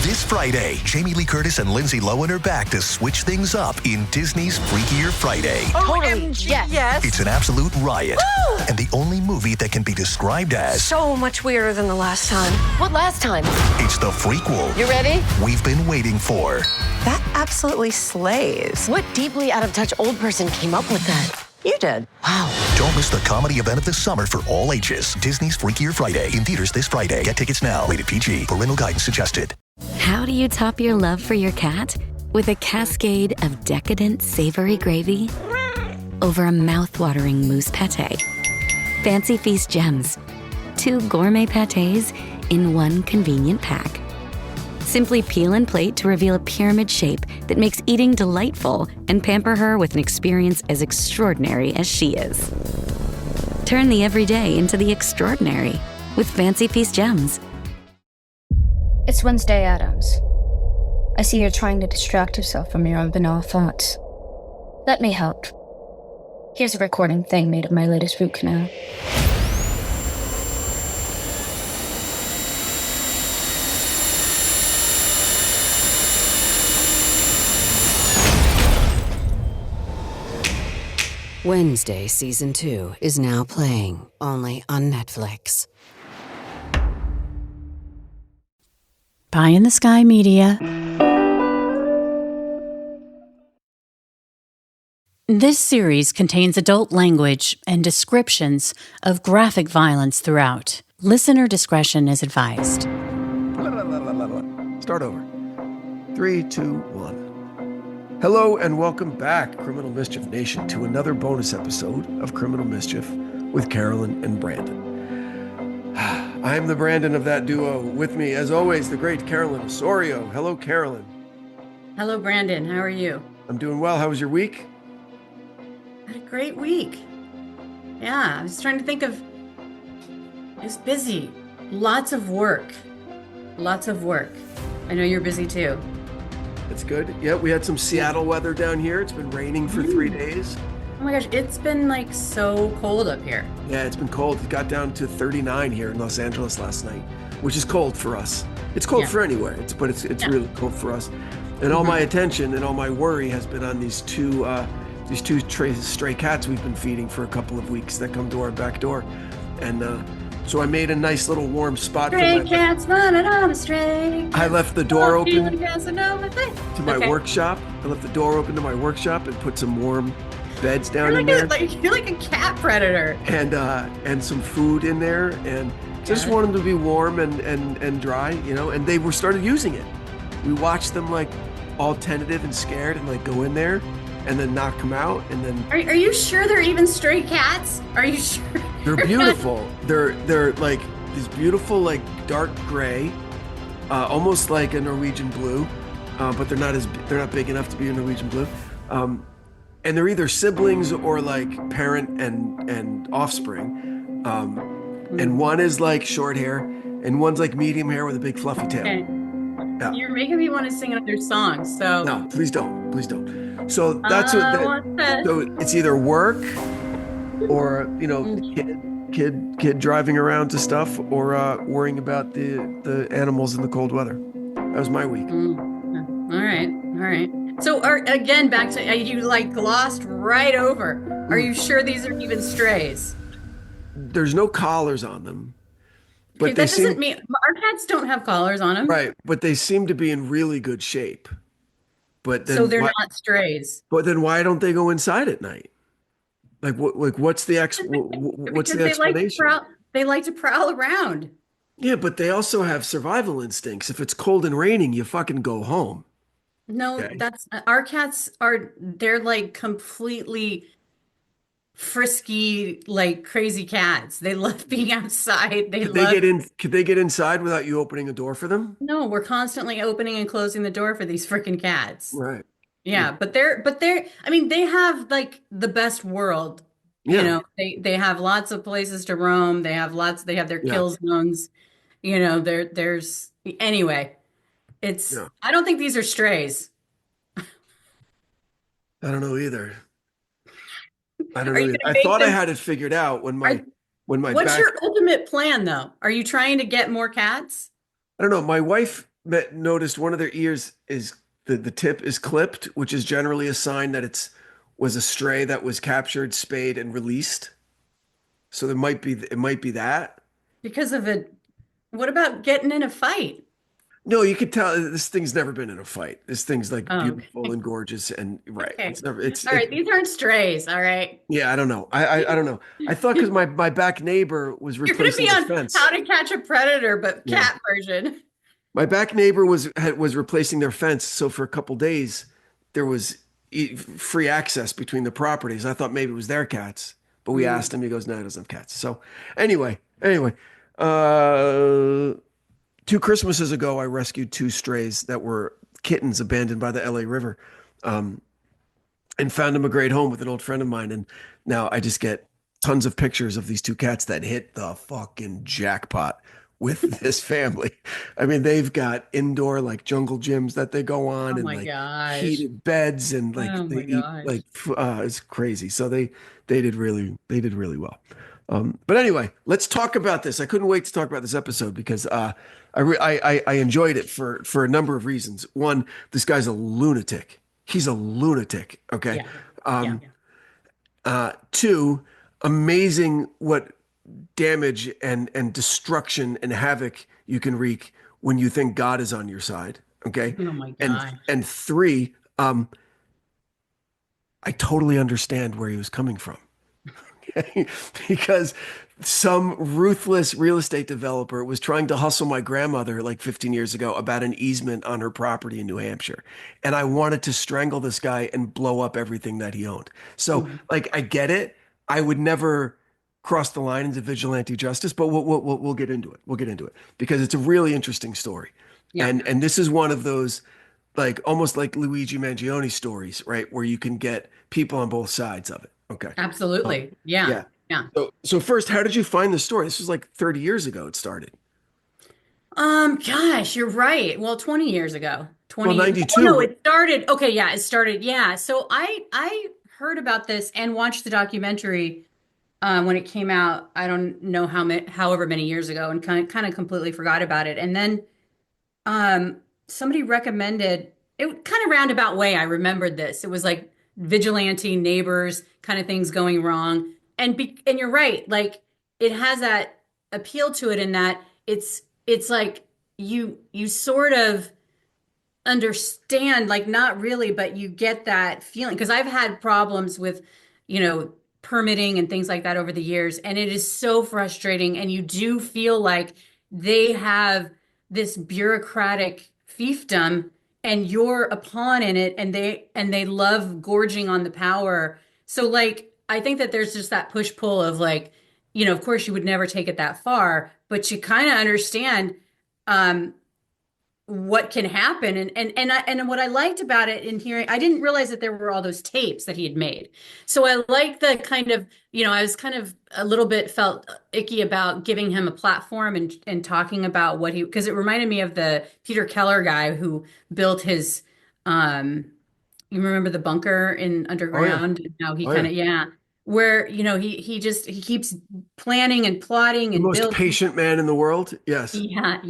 This Friday, Jamie Lee Curtis and Lindsay Lohan are back to switch things up in Disney's Freakier Friday. Totally. Yes. It's an absolute riot, and the only movie that can be described as So much weirder than the last time. What last time? it's the frequel You ready? we've been waiting for. That absolutely slays. What deeply out of touch old person came up with that? You did. Wow. Don't miss the comedy event of the summer for all ages. Disney's Freakier Friday in theaters this Friday. Get tickets now. Rated PG. Parental guidance suggested. How do you top your love for your cat? With a cascade of decadent savory gravy over a mouth-watering mousse pate. Fancy Feast gems. 2 gourmet pâtés in one convenient pack. Simply peel and plate to reveal a pyramid shape that makes eating delightful and pamper her with an experience as extraordinary as she is. Turn the everyday into the extraordinary with Fancy Feast gems. It's Wednesday, Adams. I see you're trying to distract yourself from your own banal thoughts. Let me help. Here's a recording thing made of my latest root canal. Wednesday Season 2 is now playing only on Netflix. Pie in the Sky Media. This series contains adult language and descriptions of graphic violence throughout. Listener discretion is advised. Start over. 3, 2, 1. Hello and welcome back, Criminal Mischief Nation, to another bonus episode of Criminal Mischief with Carolyn and Branden. I'm the Branden of that duo. With me, as always, the great Carolyn Osorio. Hello, Carolyn. Hello, Branden. How are you? I'm doing well. How was your week? Had a great week. Yeah, I was trying to think of... It was busy. Lots of work. Lots of work. I know you're busy too. That's good. Yeah, we had some Seattle weather down here. It's been raining for 3 days. Oh my gosh, it's been like so cold up here. Yeah, it's been cold. It got down to 39 here in Los Angeles last night, which is cold for us. It's cold for anywhere, but it's really cold for us. And all my attention and all my worry has been on these two stray cats we've been feeding for a couple of weeks that come to our back door. And so I made a nice little warm spot for Stray cats running on a stray. I left the door open to my workshop. I left the door open to my workshop and put some warm beds down in there. You're like a cat predator. And some food in there, and just want them to be warm and dry, you know. And they started using it. We watched them like all tentative and scared, and like go in there, and then knock them out, and then. Are you sure they're even stray cats? Are you sure? They're beautiful. they're like these beautiful like dark gray, almost like a Norwegian blue, but they're not big enough to be a Norwegian blue. And they're either siblings or like parent and offspring. And one is like short hair, and one's like medium hair with a big fluffy tail. Okay. Yeah. You're making me want to sing another song. So no, please don't. So that's so it's either work, or kid driving around to stuff, or worrying about the animals in the cold weather. That was my week. All right. So, again, back to you like glossed right over. Are you sure these are even strays? There's no collars on them. But that doesn't mean our cats don't have collars on them. Right, but they seem to be in really good shape. But then so they're not strays. But then why don't they go inside at night? Like what's the explanation? They like to prowl around. Yeah, but they also have survival instincts. If it's cold and raining, you fucking go home. No, okay. That's our cats they're like completely frisky, like crazy cats. They love being outside. Could they get inside without you opening a door for them? No, we're constantly opening and closing the door for these freaking cats. Right. Yeah, but they're I mean, they have like the best world. Yeah. You know, they have lots of places to roam. They have their kill zones. You know, there's anyway. I don't think these are strays. I don't know either. I thought I had it figured out when my What's your ultimate plan though? Are you trying to get more cats? I don't know. My wife noticed one of their ears is the tip is clipped, which is generally a sign that was a stray that was captured, spayed, and released. So it might be that. Because of it. What about getting in a fight? No, you could tell this thing's never been in a fight. This thing's like Oh, beautiful and gorgeous and right. okay. It's never it's All right, these aren't strays. All right. yeah, I don't know. I don't know. I thought because my back neighbor was You're going to replacing be the on fence. How to Catch a Predator, but Yeah. cat version. My back neighbor was replacing their fence, so for a couple days there was free access between the properties. I thought maybe it was their cats, but we asked him. He goes, "No, he doesn't have cats." So anyway, uh, 2 Christmases ago, I rescued 2 strays that were kittens abandoned by the LA River, um, and found them a great home with an old friend of mine. And now I just get tons of pictures of these 2 cats that hit the fucking jackpot with this family. I mean, they've got indoor like jungle gyms that they go on Oh and my like gosh. heated beds and like Oh they my eat gosh. like it's crazy. So they did really well. But anyway, let's talk about this. I couldn't wait to talk about this episode because I enjoyed it for a number of reasons. One, this guy's a lunatic. He's a lunatic. Okay. Yeah. Um, Yeah. Two, amazing what damage and destruction and havoc you can wreak when you think God is on your side. Okay. Oh my And gosh. and three, I totally understand where he was coming from. Okay? Because some ruthless real estate developer was trying to hustle my grandmother like 15 years ago about an easement on her property in New Hampshire. And I wanted to strangle this guy and blow up everything that he owned. So, like, I get it. I would never cross the line into vigilante justice, but we'll get into it. We'll get into it because it's a really interesting story. Yeah. And this is one of those like almost like Luigi Mangione stories, right? Where you can get people on both sides of it. Okay. Absolutely. Yeah. Yeah. Yeah. So first, how did you find the story? This was like 30 years ago it started. Gosh, you're right. Well, 20 years ago. Well, 92. Oh, no, it started. Okay, yeah, it started. Yeah. So I heard about this and watched the documentary when it came out. I don't know however many years ago, and kind of completely forgot about it. And then somebody recommended it, kind of roundabout way. I remembered this. It was like vigilante neighbors kind of things going wrong. And you're right. Like it has that appeal to it in that it's like you sort of understand, like not really, but you get that feeling because I've had problems with, permitting and things like that over the years, and it is so frustrating. And you do feel like they have this bureaucratic fiefdom, and you're a pawn in it, and they love gorging on the power. So like, I think that there's just that push pull of like, of course you would never take it that far, but you kind of understand what can happen. And what I liked about it in hearing, I didn't realize that there were all those tapes that he had made. So I like the kind of, I was kind of a little bit felt icky about giving him a platform and talking about because it reminded me of the Peter Keller guy who built his, you remember the bunker in underground? And how he kind of, where, he keeps planning and plotting The and most building. patient man in the world. Yes. Yeah.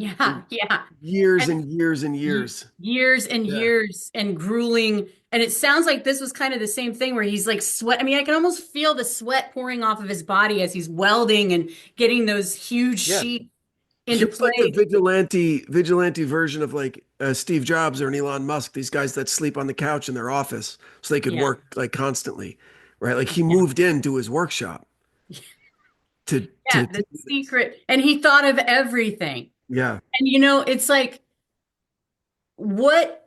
Years And and years and years. years and years and grueling. And it sounds like this was kind of the same thing where he's like sweat. I mean, I can almost feel the sweat pouring off of his body as he's welding and getting those huge sheets into He was like place. the vigilante version of like Steve Jobs or an Elon Musk, these guys that sleep on the couch in their office so they could work like constantly, right? Like he moved into his workshop to The secret. And he thought of everything. yeah. And it's like what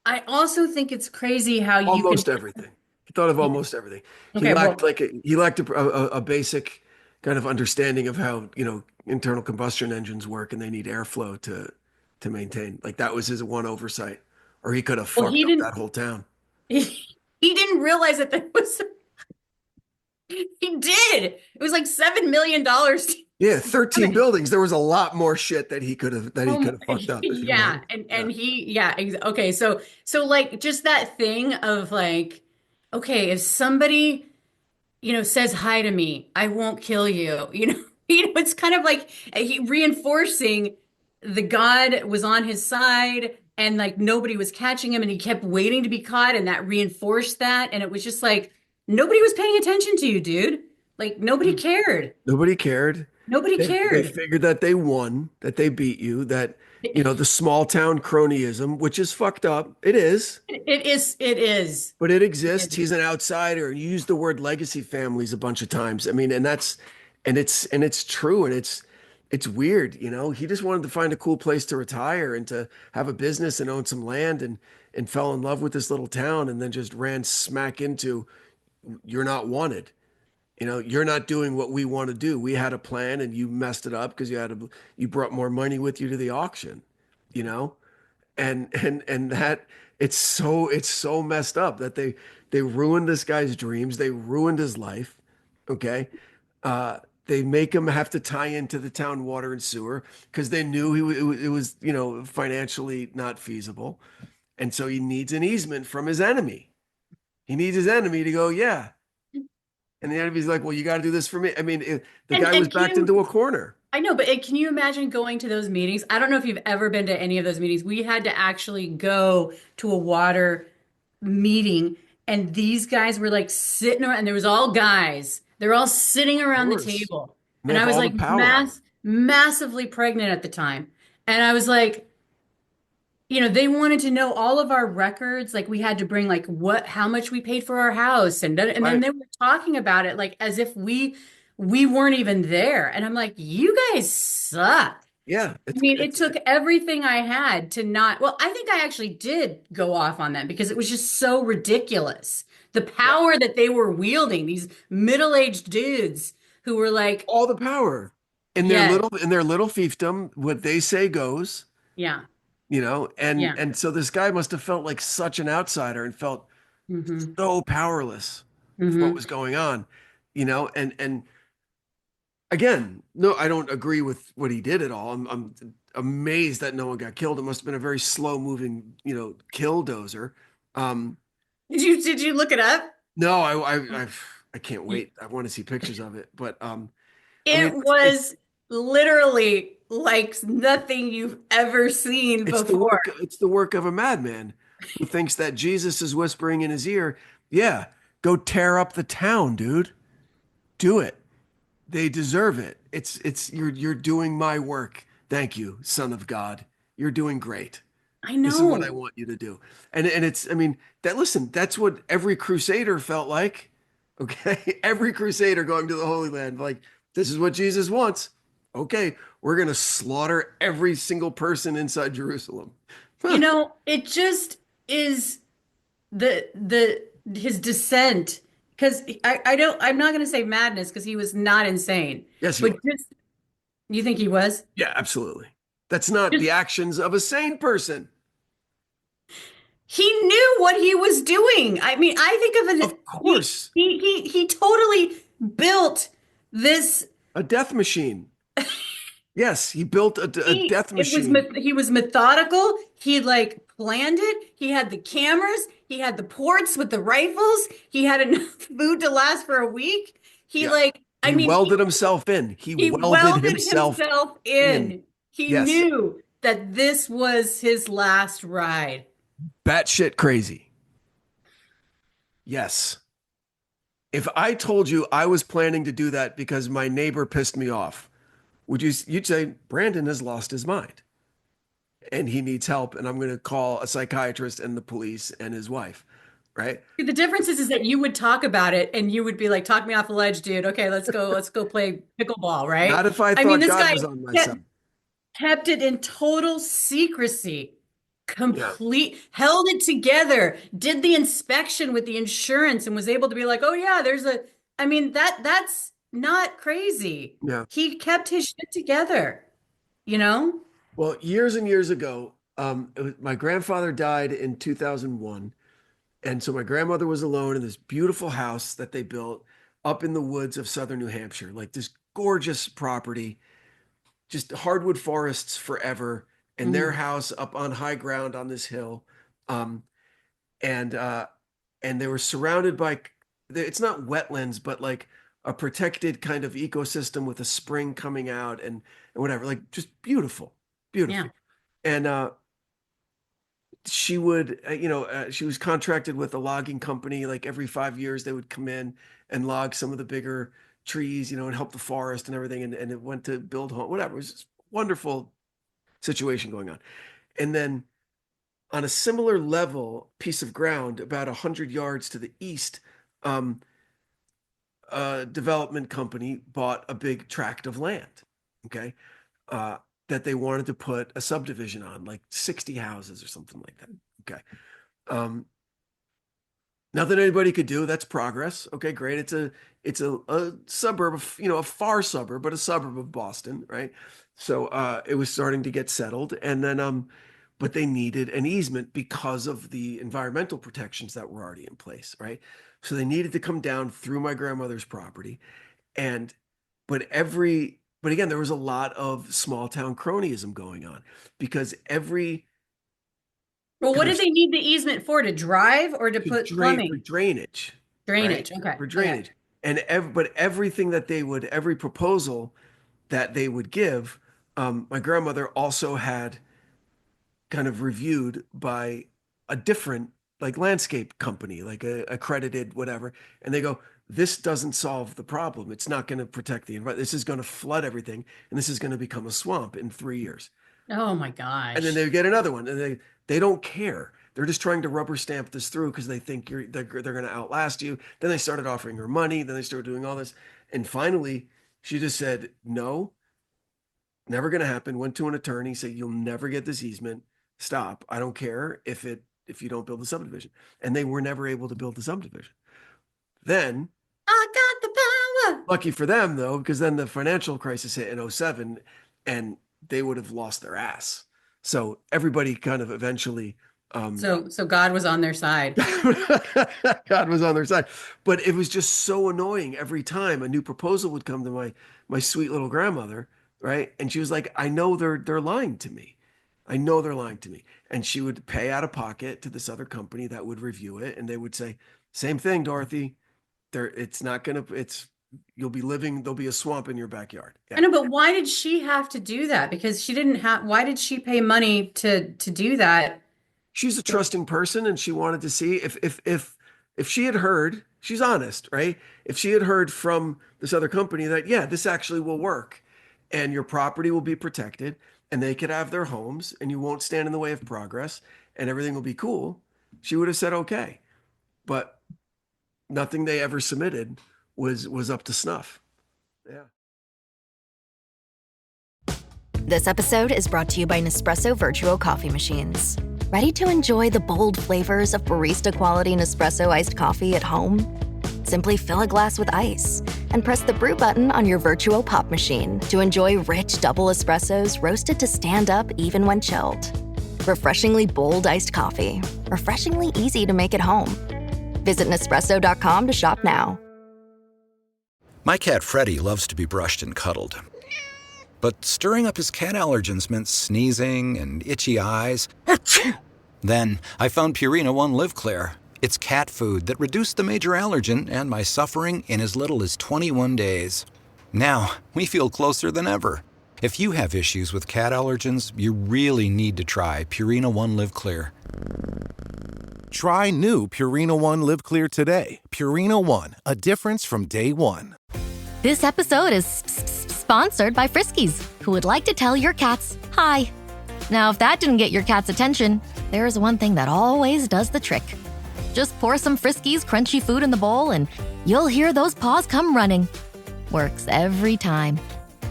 I also think it's crazy how you Almost can. everything. He thought of almost everything. Okay, He lacked a basic kind of understanding of how, internal combustion engines work and they need airflow to maintain. Like that was his one oversight. Or he could have fucked he up didn't that whole town. he didn't realize that there was he did. It was like $7 million. Yeah, 13 buildings. There was a lot more shit that he could have fucked up. Yeah, okay. So like just that thing of like, okay, if somebody, says hi to me, I won't kill you. It's kind of like he reinforcing the God was on his side and like nobody was catching him and he kept waiting to be caught and that reinforced that. And it was just like nobody was paying attention to you, dude. Like nobody cared. Nobody cared. Nobody They cared. figured that they won, that they beat you, that, the small town cronyism, which is fucked up. It is. It is. But it exists. He's an outsider. You use the word legacy families a bunch of times. I mean, and it's true. And it's weird. He just wanted to find a cool place to retire and to have a business and own some land and fell in love with this little town and then just ran smack into, you're not wanted. You're not doing what we want to do. We had a plan and you messed it up because you brought more money with you to the auction, and that it's so messed up that they ruined this guy's dreams. They ruined his life. Okay. They make him have to tie into the town water and sewer because they knew it was, financially not feasible. And so he needs an easement from his enemy. He needs his enemy to go, yeah. And the enemy's like, well, you got to do this for me. I mean, the guy was backed into a corner. I know, but can you imagine going to those meetings? I don't know if you've ever been to any of those meetings. We had to actually go to a water meeting, and these guys were like sitting around, and there was all guys. They're all sitting around the table. And I was like massively pregnant at the time. And I was like, they wanted to know all of our records. Like we had to bring like how much we paid for our house. And then they were talking about it like as if we weren't even there. And I'm like, you guys suck. Yeah. It took everything I had to not, well, I think I actually did go off on them because it was just so ridiculous. The power that they were wielding, these middle-aged dudes who were like all the power in their little fiefdom, what they say goes. Yeah. And so this guy must have felt like such an outsider and felt so powerless for what was going on, and again, no, I don't agree with what he did at all. I'm amazed that no one got killed. It must have been a very slow moving, killdozer. Did you look it up? No, I can't wait. I want to see pictures of it, but was literally like nothing you've ever seen before. It's the work of a madman who thinks that Jesus is whispering in his ear, yeah, go tear up the town, dude. Do it. They deserve it. You're doing my work. Thank you, Son of God. You're doing great. I know. This is what I want you to do. And that's what every crusader felt like. Okay. Every crusader going to the Holy Land, like, this is what Jesus wants. Okay, we're going to slaughter every single person inside Jerusalem. It just is his descent, because I'm not going to say madness because he was not insane. Yes, he was. You think he was? Yeah, absolutely. That's not the actions of a sane person. He knew what he was doing. I mean, I think of it. Of course. He totally built a death machine. Yes, he built a death machine. He was methodical. He like planned it. He had the cameras. He had the ports with the rifles. He had enough food to last for a week. He welded himself in. He welded himself in. He knew that this was his last ride. Batshit crazy. Yes. If I told you I was planning to do that because my neighbor pissed me off, you'd say, Branden has lost his mind and he needs help, and I'm going to call a psychiatrist and the police and his wife, right? The difference is that you would talk about it and you would be like, talk me off the ledge, dude. Okay, let's go play pickleball, right? Not if I thought God was on my side. Kept it in total secrecy. Held it together, did the inspection with the insurance and was able to be like, oh yeah, that's not crazy. Yeah. He kept his shit together, Well, years and years ago, my grandfather died in 2001. And so my grandmother was alone in this beautiful house that they built up in the woods of southern New Hampshire, like this gorgeous property, just hardwood forests forever. And their house up on high ground on this hill. And they were surrounded by, it's not wetlands, but like a protected kind of ecosystem with a spring coming out and whatever, like just beautiful. beautiful. And she would, she was contracted with a logging company. Like every 5 years, they would come in and log some of the bigger trees, and help the forest and everything. And it went to build home, whatever. It was just wonderful situation going on. And then on a similar level piece of ground, about 100 yards to the east, a development company bought a big tract of land, okay, that they wanted to put a subdivision on, like 60 houses or something like that. Okay. Nothing anybody could do. That's progress. Okay, great. It's a suburb of, a far suburb, but a suburb of Boston, right? So it was starting to get settled. And then but they needed an easement because of the environmental protections that were already in place, right? So they needed to come down through my grandmother's property. But again, there was a lot of small town cronyism going on because Well, what did they need the easement for? To drive or to put plumbing? For drainage. Drainage, right? okay. For drainage. Yeah. And everything that every proposal that they would give, my grandmother also had kind of reviewed by a different like landscape company, like a accredited whatever. And they go, this doesn't solve the problem. It's not going to protect the environment. This is going to flood everything. And this is going to become a swamp in 3 years. Oh my gosh. And then they get another one and they don't care. They're just trying to rubber stamp this through because they think they're going to outlast you. Then they started offering her money. Then they started doing all this. And finally, she just said, no, never going to happen. Went to an attorney, said, you'll never get this easement. Stop. I don't care if you don't build the subdivision. And they were never able to build the subdivision. Then I got the power. Lucky for them, though, because then the financial crisis hit in 2007 and they would have lost their ass. So everybody kind of eventually. So God was on their side. God was on their side. But it was just so annoying every time a new proposal would come to my sweet little grandmother, right? And she was like, I know they're lying to me. I know they're lying to me. And she would pay out of pocket to this other company that would review it. And they would say, same thing, Dorothy. You'll be living, there'll be a swamp in your backyard. Yeah. I know, but why did she have to do that? Because why did she pay money to do that? She's a trusting person and she wanted to see if she had heard, she's honest, right? If she had heard from this other company that, yeah, this actually will work and your property will be protected and they could have their homes and you won't stand in the way of progress and everything will be cool, she would have said, okay. But nothing they ever submitted was up to snuff. Yeah. This episode is brought to you by Nespresso Virtual Coffee Machines. Ready to enjoy the bold flavors of barista-quality Nespresso iced coffee at home? Simply fill a glass with ice and press the brew button on your Virtual Pop machine to enjoy rich double espressos roasted to stand up even when chilled. Refreshingly bold iced coffee. Refreshingly easy to make at home. Visit Nespresso.com to shop now. My cat Freddie loves to be brushed and cuddled. But stirring up his cat allergens meant sneezing and itchy eyes. Then I found Purina One Live Clear. It's cat food that reduced the major allergen and my suffering in as little as 21 days. Now, we feel closer than ever. If you have issues with cat allergens, you really need to try Purina One Live Clear. Try new Purina One Live Clear today. Purina One, a difference from day one. This episode is sponsored by Friskies, who would like to tell your cats hi. Now, if that didn't get your cat's attention, there is one thing that always does the trick. Just pour some Friskies crunchy food in the bowl and you'll hear those paws come running. Works every time.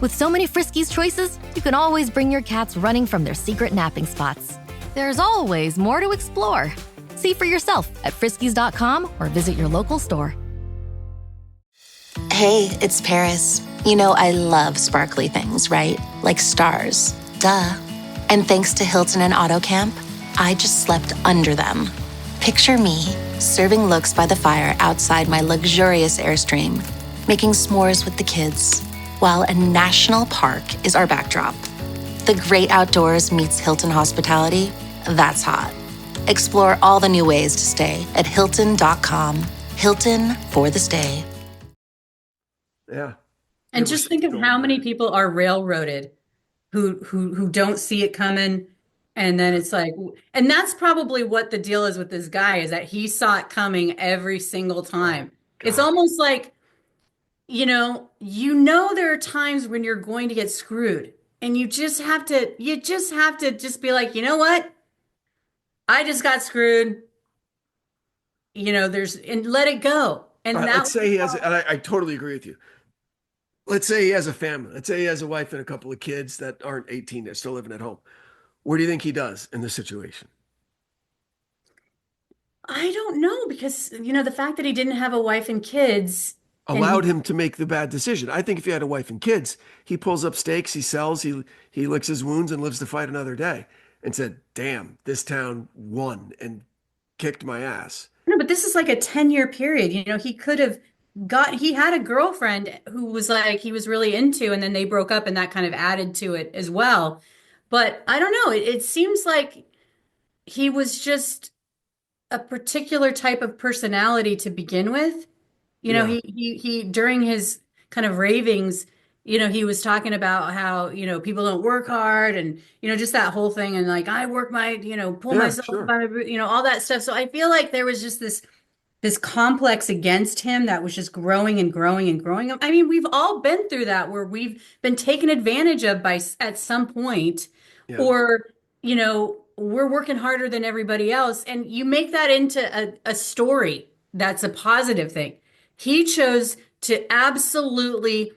With so many Friskies choices, you can always bring your cats running from their secret napping spots. There's always more to explore. See for yourself at friskies.com or visit your local store. Hey, it's Paris. You know I love sparkly things, right? Like stars. Duh. And thanks to Hilton and AutoCamp, I just slept under them. Picture me, serving looks by the fire outside my luxurious Airstream, making s'mores with the kids, while a national park is our backdrop. The great outdoors meets Hilton hospitality. That's hot. Explore all the new ways to stay at Hilton.com. Hilton for the stay. Yeah. And just think of how many people are railroaded who don't see it coming. And then it's like, and that's probably what the deal is with this guy, is that he saw it coming every single time. It's almost like, there are times when you're going to get screwed, and you just have to just be like, you know what? I just got screwed. And let it go. And Let's say he has, and I totally agree with you. Let's say he has a family. Let's say he has a wife and a couple of kids that aren't 18. They're still living at home. What do you think he does in this situation? I don't know, because, the fact that he didn't have a wife and kids Allowed him to make the bad decision. I think if he had a wife and kids, he pulls up stakes, he sells, he licks his wounds and lives to fight another day, and said, damn, this town won and kicked my ass. No, but this is like a 10-year period. He had a girlfriend who was like, he was really into, and then they broke up, and that kind of added to it as well. But I don't know. It seems like he was just a particular type of personality to begin with. He during his kind of ravings, he was talking about how, people don't work hard, and, just that whole thing. And like, I work pull myself up by my boot, all that stuff. So I feel like there was just this complex against him that was just growing and growing and growing. I mean, we've all been through that, where we've been taken advantage of at some point, or, we're working harder than everybody else. And you make that into a story that's a positive thing. He chose to absolutely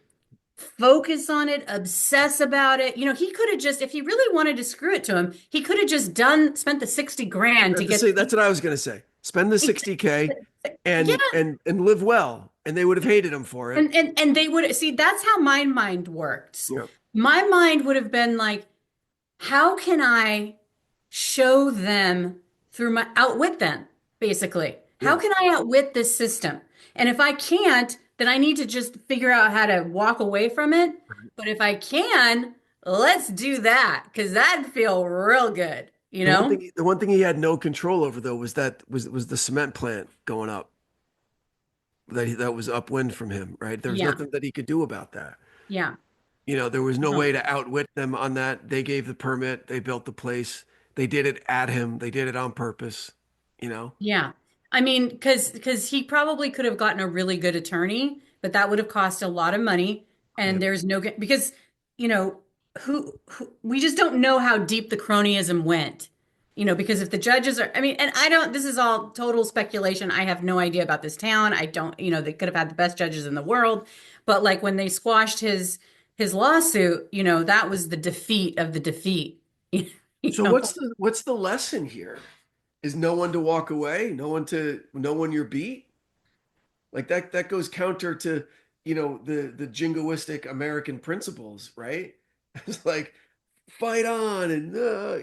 focus on it, obsess about it. He could have just, if he really wanted to screw it to him, he could have just spent the 60 grand to get. That's what I was going to say. Spend the 60K and live well, and they would have hated him for it. And they would see, that's how my mind works. Yeah. My mind would have been like, how can I show them outwit them, basically? How can I outwit this system? And if I can't, then I need to just figure out how to walk away from it. But if I can, let's do that, because that'd feel real good, The one thing he had no control over, though, was the cement plant going up. That was upwind from him, right? There was nothing that he could do about that. Yeah. There was no way to outwit them on that. They gave the permit. They built the place. They did it at him. They did it on purpose, Yeah. I mean, because he probably could have gotten a really good attorney, but that would have cost a lot of money. And there's because, who we just don't know how deep the cronyism went, because if the judges are, and this is all total speculation. I have no idea about this town. I don't, they could have had the best judges in the world, but like when they squashed his lawsuit, that was the defeat of the defeat. So what's the lesson here? Is no one to walk away, no one you're beat? Like that goes counter to, the jingoistic American principles, right? It's like, fight on and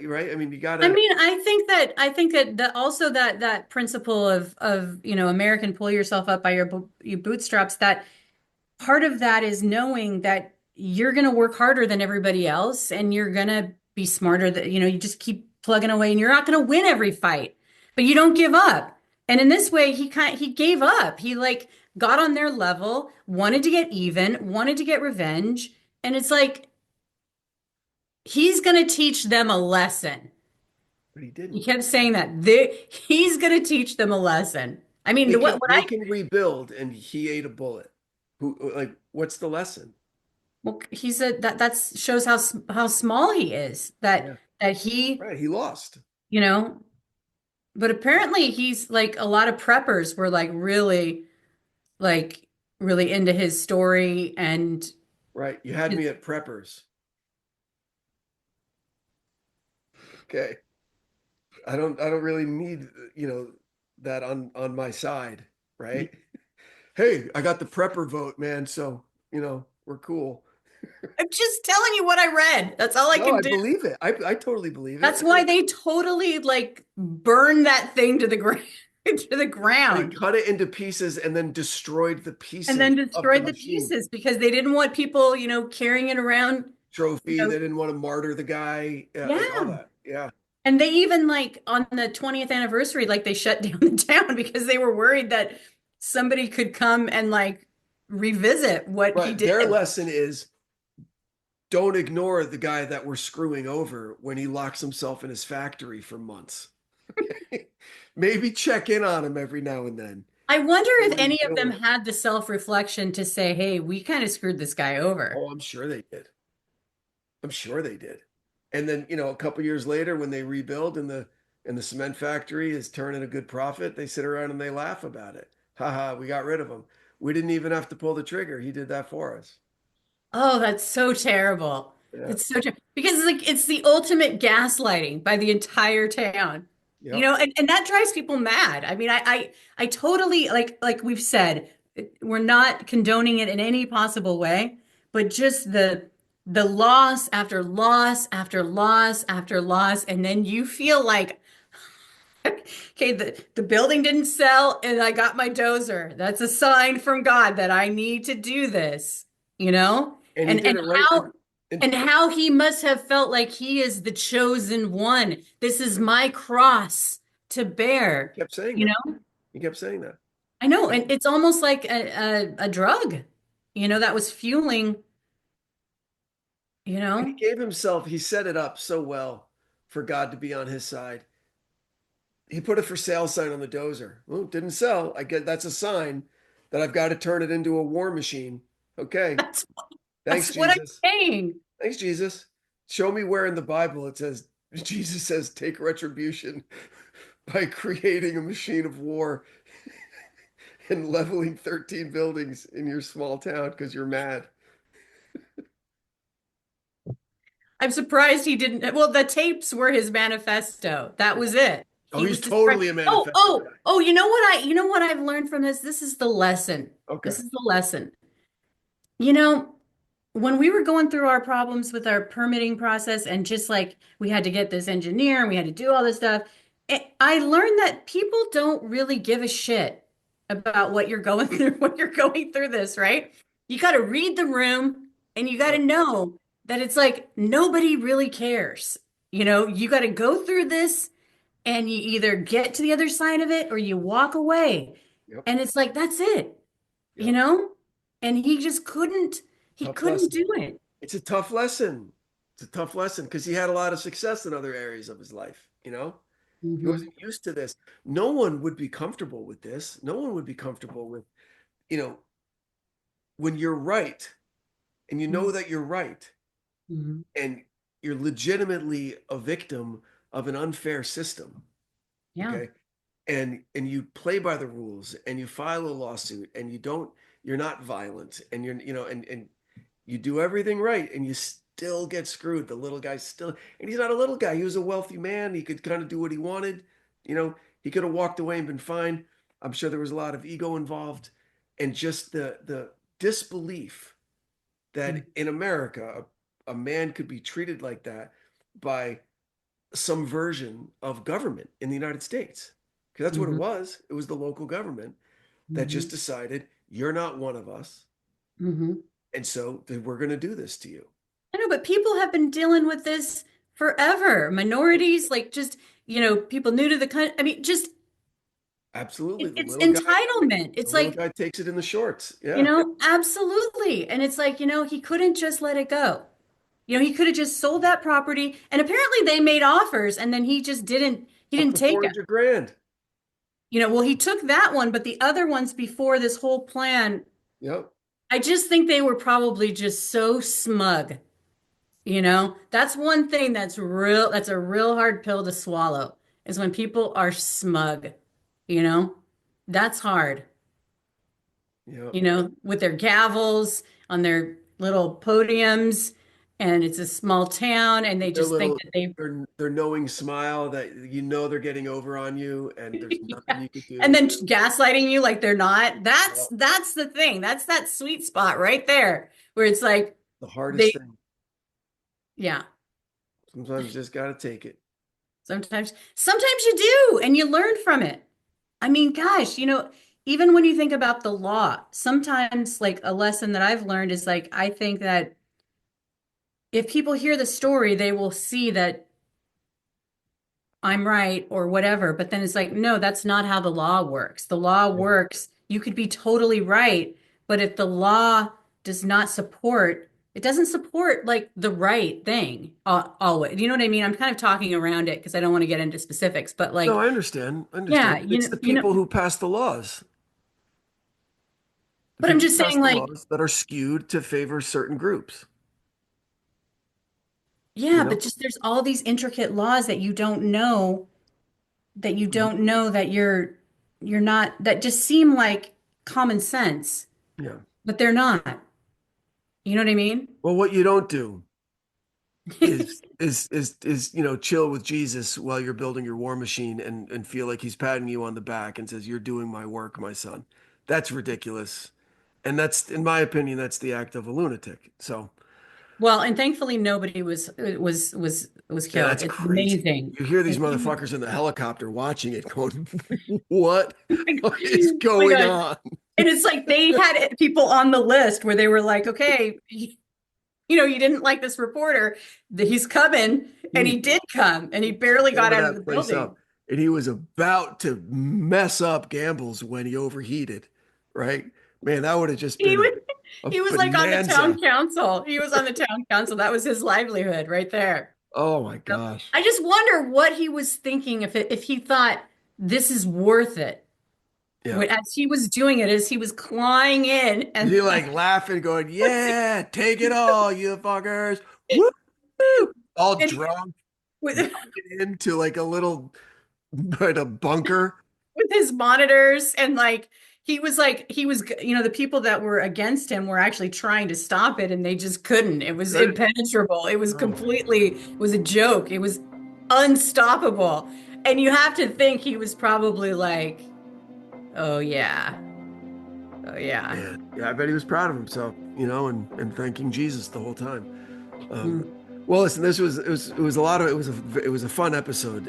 right. I mean, you gotta. I think that also that principle of American pull yourself up by your bootstraps. That part of that is knowing that you're going to work harder than everybody else, and you're going to be smarter. That you just keep plugging away, and you're not going to win every fight, but you don't give up. And in this way, he gave up. He got on their level, wanted to get even, wanted to get revenge, and it's like, he's going to teach them a lesson. But he didn't. He kept saying that. He's going to teach them a lesson. I mean, they can rebuild, and he ate a bullet. What's the lesson? Well, he said that shows how small he is. That he lost. But apparently he's like, a lot of preppers were really into his story, and right. You had me at preppers. Okay. I don't really need, that on my side, right? Hey, I got the prepper vote, man. So, we're cool. I'm just telling you what I read. That's all I can do. I believe it. I totally believe it. That's why they totally burned that thing to the ground. They cut it into pieces and then destroyed the pieces. Because they didn't want people, carrying it around. Trophy. They didn't want to martyr the guy. All that. Yeah. And they even on the 20th anniversary, they shut down the town because they were worried that somebody could come and revisit what he did. Their lesson is, don't ignore the guy that we're screwing over when he locks himself in his factory for months. Maybe check in on him every now and then. I wonder if any of them had the self-reflection to say, hey, we kind of screwed this guy over. Oh, I'm sure they did. I'm sure they did. And then, a couple years later, when they rebuild and the cement factory is turning a good profit, they sit around and they laugh about it. Haha, we got rid of him. We didn't even have to pull the trigger. He did that for us. Oh, that's so terrible. Yeah. It's so terrible because it's the ultimate gaslighting by the entire town. Yep. And that drives people mad. I mean, I totally like we've said, we're not condoning it in any possible way, but just the loss after loss after loss after loss, and then you feel like, okay, the building didn't sell and I got my dozer. That's a sign from God that I need to do this, And he did it right. And how he must have felt like he is the chosen one. This is my cross to bear. He kept saying He kept saying that. I know, and it's almost like a drug, that was fueling, And he gave himself, he set it up so well for God to be on his side. He put a for sale sign on the dozer. Well, it didn't sell. I get that's a sign that I've got to turn it into a war machine. Okay. Thanks, Jesus. What I'm saying. Thanks, Jesus. Show me where in the Bible it says, Jesus says, take retribution by creating a machine of war and leveling 13 buildings in your small town because you're mad. I'm surprised he didn't. Well, the tapes were his manifesto. That was it. He's totally a manifesto. Oh, you know what I've learned from this? This is the lesson. Okay. This is the lesson. When we were going through our problems with our permitting process and just like we had to get this engineer and we had to do all this stuff, I learned that people don't really give a shit about what you're going through when you're going through this, right? You got to read the room and you got to know that it's like nobody really cares. You got to go through this and you either get to the other side of it or you walk away. Yep. And it's like, that's it, And he just couldn't. He couldn't do it. It's a tough lesson. It's a tough lesson because he had a lot of success in other areas of his life, He wasn't used to this. No one would be comfortable with this. No one would be comfortable with, when you're right and you know that you're right and you're legitimately a victim of an unfair system. Yeah. Okay. And you play by the rules and you file a lawsuit and you're not violent and and you do everything right and you still get screwed. The little guy and he's not a little guy. He was a wealthy man. He could kind of do what he wanted. He could have walked away and been fine. I'm sure there was a lot of ego involved and just the disbelief that in America, a man could be treated like that by some version of government in the United States. Because that's what it was. It was the local government that just decided you're not one of us. And so we're going to do this to you. I know, but people have been dealing with this forever. Minorities, like just, people new to the country. I mean, just. Absolutely. It's entitlement. It's like. The guy takes it in the shorts. Yeah. Absolutely. And it's like, he couldn't just let it go. He could have just sold that property. And apparently they made offers and then he just didn't take it. $400,000. Well, he took that one, but the other ones before this whole plan. Yep. I just think they were probably just so smug. That's one thing that's a real hard pill to swallow is when people are smug, that's hard. Yep. With their gavels on their little podiums and it's a small town and they just think that their knowing smile that they're getting over on you and there's nothing you could do. And then gaslighting you like they're not. That's the thing. That's that sweet spot right there where it's like the hardest thing. Yeah. Sometimes you just got to take it. Sometimes you do and you learn from it. I mean, gosh, even when you think about the law, sometimes like a lesson that I've learned is like, I think that if people hear the story, they will see that I'm right or whatever. But then it's like, no, that's not how the law works. The law works. You could be totally right. But if the law does not support It doesn't support like the right thing always. You know what I mean? I'm kind of talking around it because I don't want to get into specifics, but like, No, I understand. yeah, It's the people who pass the laws. But I'm just saying, like, laws that are skewed to favor certain groups. Yeah, but just there's all these intricate laws that you don't know that you're not, that just seem like common sense, Yeah. but they're not. You know what I mean? Well, what you don't do is chill with Jesus while you're building your war machine and feel like he's patting you on the back and says, "You're doing my work, my son." That's ridiculous. And that's, in my opinion, that's the act of a lunatic. So, well, and thankfully nobody was killed. yeah, that's It's crazy. amazing. You hear these motherfuckers in the helicopter watching it going, what is going on? And it's like they had people on the list where they were like, okay, you didn't like this reporter, that he's coming, and he did come, and he barely got out of the building. And he was about to mess up Gamble's when he overheated, right? Man, that would have just been he was like on the town council. He was on the town council. That was his livelihood right there. Oh my gosh. I just wonder what he was thinking if he thought this is worth it. Yeah. As he was doing it, as he was clawing in, and he like laughing, going, "Yeah, take it all, you fuckers!" Woo! All drunk, into like a little bunker with his monitors, and like he was, the people that were against him were actually trying to stop it, and they just couldn't. It was impenetrable. It was it was a joke. It was unstoppable, and you have to think he was probably like, oh yeah. Yeah, I bet he was proud of himself, and thanking Jesus the whole time. Well, listen, it was a fun episode.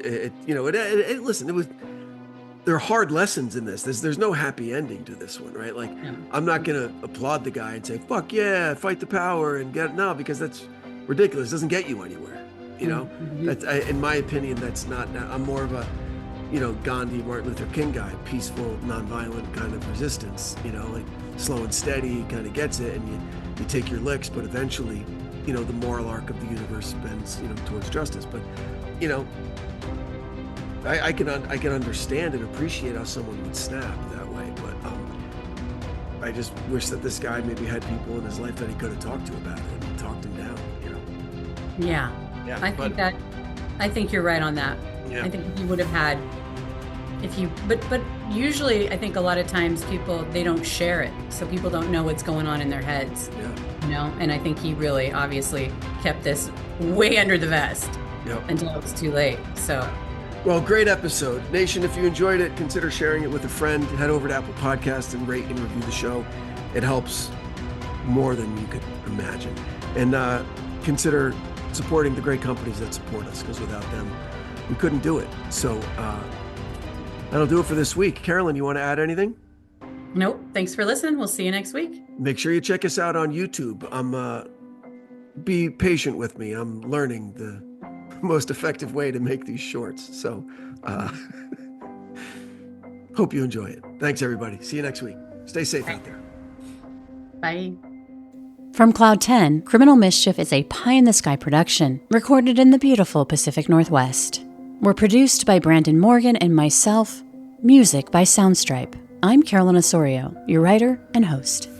There are hard lessons in this. There's no happy ending to this one, right? Like, I'm not gonna applaud the guy and say, "Fuck yeah, fight the power and because that's ridiculous. It doesn't get you anywhere." That's in my opinion. That's not. I'm more of a Gandhi, Martin Luther King guy, peaceful, nonviolent kind of resistance, like slow and steady, kind of gets it, and you take your licks, but eventually, the moral arc of the universe bends, towards justice. But, I can understand and appreciate how someone would snap that way, but I just wish that this guy maybe had people in his life that he could have talked to about it and talked him down, Yeah. I think you're right on that. Yeah. I think if you would have had, but usually I think a lot of times they don't share it, so people don't know what's going on in their heads. Yeah. And I think he really obviously kept this way under the vest until it was too late. So. Well, great episode. Nation, if you enjoyed it, consider sharing it with a friend. Head over to Apple Podcasts and rate and review the show. It helps more than you could imagine. And consider supporting the great companies that support us, because without them, we couldn't do it. So that'll do it for this week. Carolyn, you want to add anything? Nope. Thanks for listening. We'll see you next week. Make sure you check us out on YouTube. Be patient with me. I'm learning the most effective way to make these shorts. So hope you enjoy it. Thanks, everybody. See you next week. Stay safe out there. Bye. From Cloud 10, Criminal Mischief is a pie-in-the-sky production, recorded in the beautiful Pacific Northwest. We're produced by Brandon Morgan and myself, music by Soundstripe. I'm Carolyn Osorio, your writer and host.